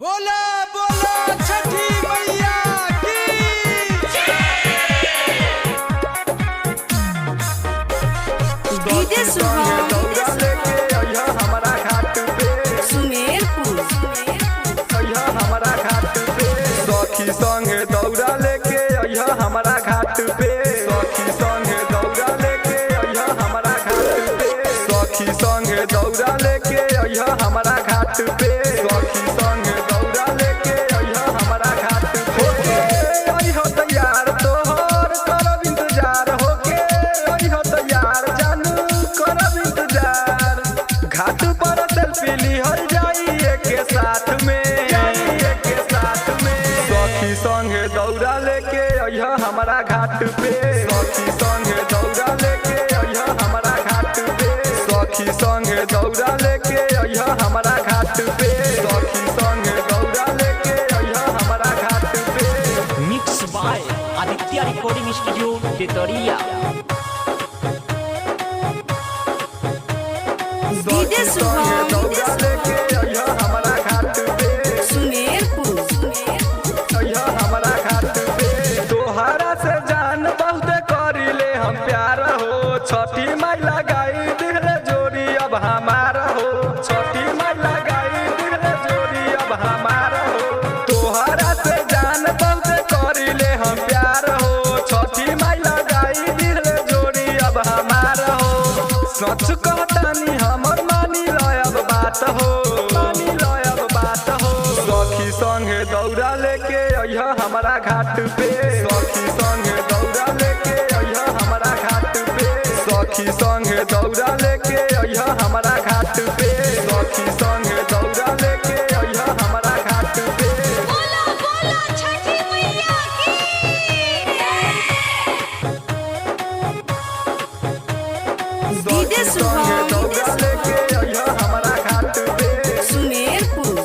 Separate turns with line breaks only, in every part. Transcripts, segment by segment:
बोला बोला छठी मैया की।
डीजे सुभान
दौड़ा लेके अइहा हमारा घाट पे,
सुमेरपुर
अइहा हमारा घाट पे। सखी संगे दौड़ा लेके अइहा हमारा घाट पे, सखी संगे दौड़ा लेके अइहा हमारा घाट पे। सखी संगे दौड़ा लेके अइहा हमारा घाट पे, सखी संगे दौड़ा लेके अइहा हमारा घाट पे। होके अइहा तैयार तोहर करब इंतजार, होके अइहा तैयार जानू करब इंतजार। घाट पर सेल्फी लिहल जाई एके साथ में, एके साथ में। सखी संगे दौड़ा लेके अइहा हमारा घाट पे, सखी संगे दौड़ा लेके अइहा हमारा घाट पे। सखी संगे दौड़ा लेके अइहा हमारा घाट पे, सखी संगे दौड़ा लेके अइहा हमारा घाट पे।
Mix by Aditya recording studio Tetariya.
DJ Subhan
दौड़ा लेके अइहा हमारा घाट पे,
सुमेरपुर
अइहा हमारा घाट पे। तोहरा से जान बहुत करिले हम प्यार हो, छठी माई लगाई दिहले जोड़ी अब हमारा हो, छठी माई लगाई दिहले जोड़ी अब हमारा हो। तोहरा से जान बहुत करिले हम प्यार हो, छठी माई लगाई दिहले जोड़ी अब हमारा हो। सच कहतानी हमर मानी लयब बात हो, मानी लयब बात हो। सखी संगे दौड़ा लेके अइहा हमारा घाट पे, सखी संगे दौड़ा लेके अइहा हमारा घाट पे। सखी संगे दौड़ा लेके अइहा हमारा घाट पे, सखी संगे दौड़ा लेके अइहा हमारा घाट पे।
बोला बोला छठी मैया की। डीजे सुभान
दौड़ा लेके अइहा हमारा घाट पे,
सुमेरपुर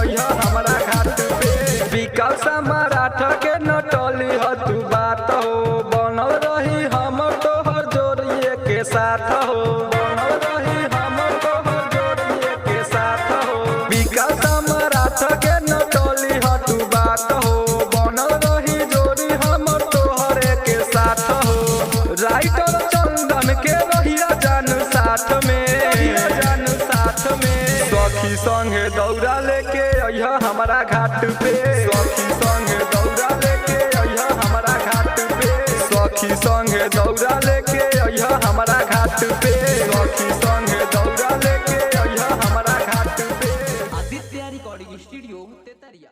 अइहा हमारा घाट पे। विकास मराठ के नटली ह तू बात हो, बनल रही हमर तोहर जोड़िए के साथ हो, बनल रही हमर तोहर जोड़िए के साथ हो। विकास मराठ के नटली ह तू बात हो, बनल रही जोड़ी हमर तोहरे के साथ हो। राइटर चंदन के रहिया जानू साथ में, रहिया जानू साथ में। सखी संगे दौड़ा लेके अइहा हमारा घाट पे, सखी संगे दौड़ा लेके अइहा हमारा घाट पे। सखी संगे दौड़ा लेके अइहा हमारा घाट पे, सखी संगे दौड़ा लेके अइहा हमारा घाट पे।
Aditya recording studio Tetariya.